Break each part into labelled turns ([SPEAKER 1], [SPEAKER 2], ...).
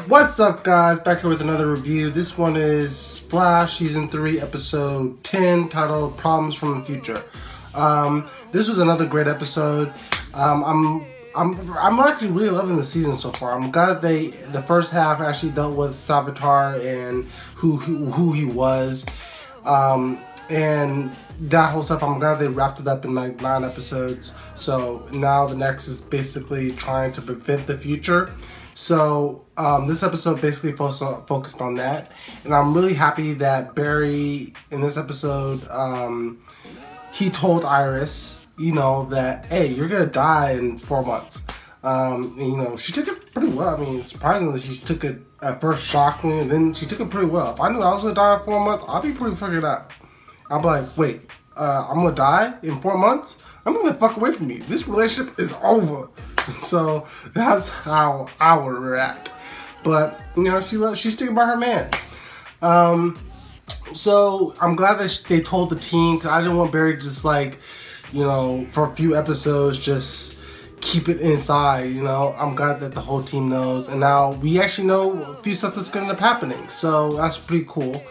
[SPEAKER 1] What's up, guys? Back here with another review. This one is Flash Season 3, Episode 10, titled Problems from the Future. This was another great episode. I'm actually really loving the season so far. I'm glad the first half actually dealt with Savitar and who he was. And that whole stuff, I'm glad they wrapped it up in like 9 episodes. So now the next is basically trying to prevent the future. So this episode basically focused on that, and I'm really happy that Barry in this episode he told Iris, you know, that hey, you're gonna die in 4 months. And, you know, she took it pretty well. I mean, surprisingly, she took it at first shockingly, and then she took it pretty well. If I knew I was gonna die in 4 months, I'd be pretty figured out. I'd be like, wait, I'm gonna die in 4 months? I'm gonna fuck away from you. This relationship is over. So that's how I would react. But you know, she's sticking by her man. So I'm glad that they told the team, because I didn't want Barry to just like, you know, for a few episodes just keep it inside. You know, I'm glad that the whole team knows, and now we actually know a few stuff that's gonna end up happening. So that's pretty cool.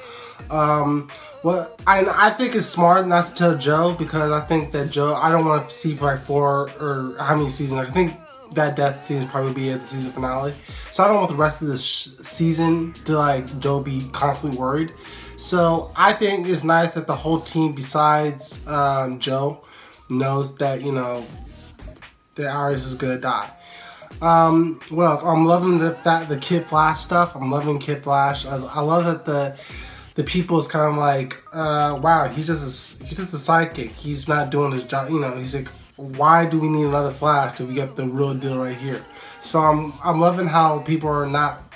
[SPEAKER 1] Well, I think it's smart not to tell Joe, because I think that Joe, I don't want to see for like 4 or how many seasons. I think that death scene is probably be at the season finale. So I don't want the rest of this season to like Joe be constantly worried. So I think it's nice that the whole team besides Joe knows that, you know, that Iris is gonna die. What else? I'm loving the Kid Flash stuff. I'm loving Kid Flash. I love that the people is kind of like, wow, he's just a sidekick. He's not doing his job. You know, he's like, why do we need another Flash if we get the real deal right here? So I'm loving how people are not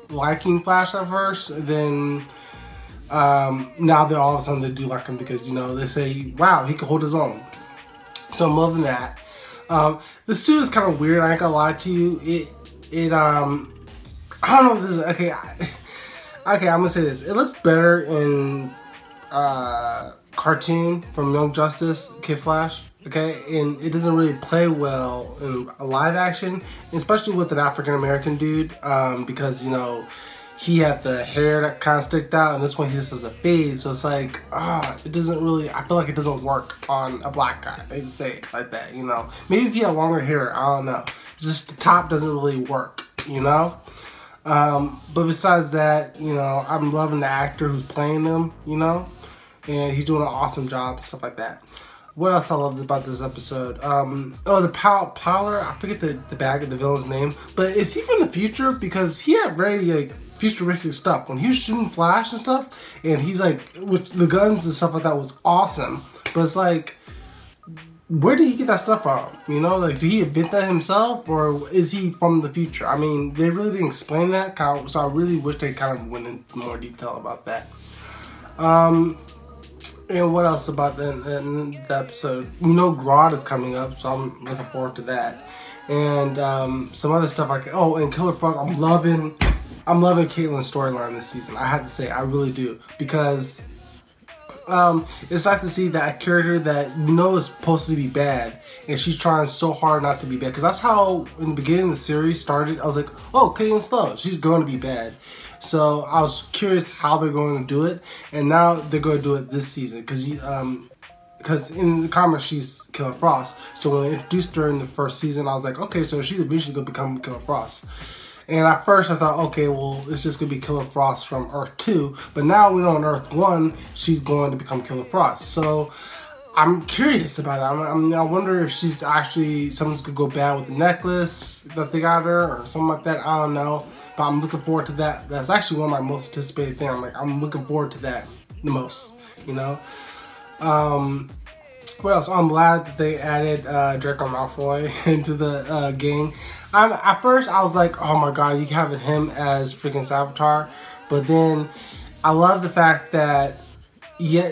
[SPEAKER 1] liking Flash at first, then now they're all of a sudden they do like him, because, you know, they say, wow, he can hold his own. So I'm loving that. The suit is kind of weird. I ain't gonna lie to you. I don't know if this is okay. Okay, I'm gonna say this. It looks better in cartoon from Young Justice, Kid Flash. Okay, and it doesn't really play well in live action, especially with an African American dude, because, you know, he had the hair that kind of sticked out, and this one he just has a fade. So it's like, it doesn't really. I feel like it doesn't work on a black guy. I hate to say it like that, you know. Maybe if he had longer hair, I don't know. Just the top doesn't really work, you know. But besides that, you know, I'm loving the actor who's playing them, you know, and he's doing an awesome job and stuff like that. What else I loved about this episode? Oh, the Prowler, I forget the villain's name, but is he from the future? Because he had very like futuristic stuff when he was shooting Flash and stuff, and he's like with the guns and stuff like that was awesome. But it's like, where did he get that stuff from? You know, like, did he invent that himself, or is he from the future? I mean, they really didn't explain that, so I really wish they kind of went into more detail about that. And what else about the episode? You know, Grodd is coming up, so I'm looking forward to that. And some other stuff like, oh, and Killer Frost. I'm loving Caitlyn's storyline this season. I have to say, I really do, because it's nice to see that character that you know is supposed to be bad, and she's trying so hard not to be bad. Because that's how in the beginning the series started. I was like, oh, Caitlyn Slow, she's going to be bad. So I was curious how they're going to do it, and now they're going to do it this season. Because in the comics she's Killer Frost. So when they introduced her in the first season, I was like, okay, so she's eventually going to become Killer Frost. And at first I thought, okay, well, it's just going to be Killer Frost from Earth 2. But now we know on Earth 1, she's going to become Killer Frost. So I'm curious about it. I wonder if she's actually, something's going to go bad with the necklace that they got her, or something like that. I don't know. But I'm looking forward to that. That's actually one of my most anticipated things. I'm looking forward to that the most, you know. What else? I'm glad that they added Draco Malfoy into the gang. At first, I was like, oh my god, you having him as freaking Savitar. But then, I love the fact that, yeah,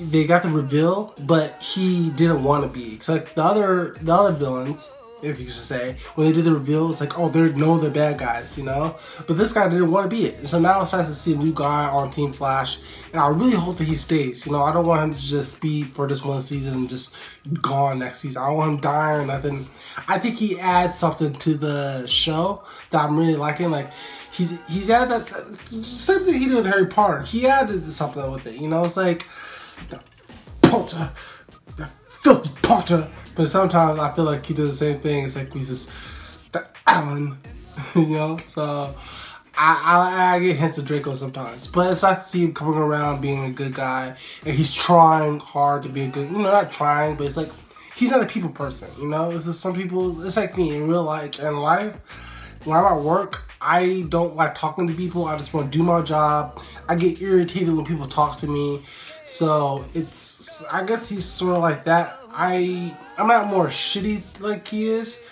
[SPEAKER 1] they got the reveal, but he didn't want to be. It's like the other villains, if you should say, when they did the reveal, it's like, oh, they're the bad guys, you know? But this guy didn't want to be it. So now it's nice to see a new guy on Team Flash, and I really hope that he stays, you know? I don't want him to just be for this one season and just gone next season. I don't want him dying or nothing. I think he adds something to the show that I'm really liking. Like, he's had that same thing he did with Harry Potter. He added something with it, you know. It's like the Potter, the filthy Potter. But sometimes I feel like he does the same thing. It's like he's just the Alan, you know. So I get hints of Draco sometimes, but it's nice to see him coming around being a good guy, and he's trying hard to be a good. You know, not trying, but it's like he's not a people person. You know, it's just some people. It's like me in real life and life. When I'm at work, I don't like talking to people. I just want to do my job. I get irritated when people talk to me. So it's, I guess he's sort of like that. I'm not more shitty like he is,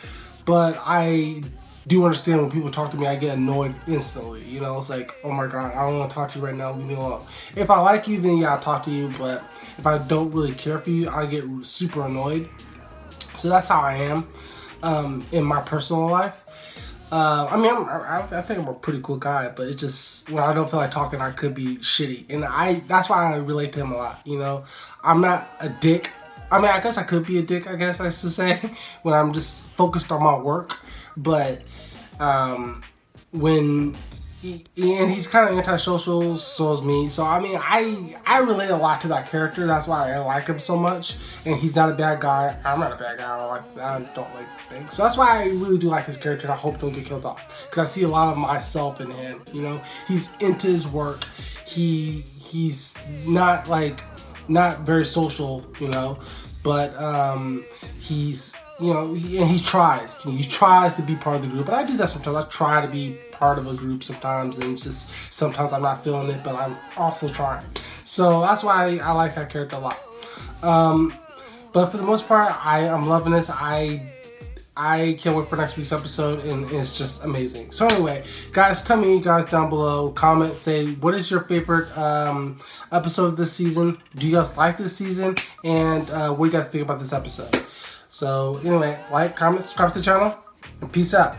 [SPEAKER 1] but I do understand when people talk to me, I get annoyed instantly. You know, it's like, oh my God, I don't want to talk to you right now, leave me alone. If I like you, then yeah, I'll talk to you, but if I don't really care for you, I get super annoyed. So that's how I am in my personal life. I mean, I think I'm a pretty cool guy, but it's just when I don't feel like talking, I could be shitty, and that's why I relate to him a lot. You know, I'm not a dick. I mean, I guess I could be a dick, I guess I should say, when I'm just focused on my work. But when he's kind of antisocial, so is me. So I mean, I relate a lot to that character. That's why I like him so much. And he's not a bad guy. I'm not a bad guy. I don't like things. So that's why I really do like his character. And I hope don't get killed off, because I see a lot of myself in him. You know, he's into his work. He's not very social. You know, but he's, you know, he tries to be part of the group. But I do that sometimes. I try to be part of a group sometimes, and it's just sometimes I'm not feeling it, but I'm also trying. So that's why I like that character a lot. But for the most part, I'm loving this. I can't wait for next week's episode, and it's just amazing. So anyway, guys, tell me, you guys down below, comment, say what is your favorite episode of this season? Do you guys like this season? And what do you guys think about this episode? So anyway, like, comment, subscribe to the channel, and peace out.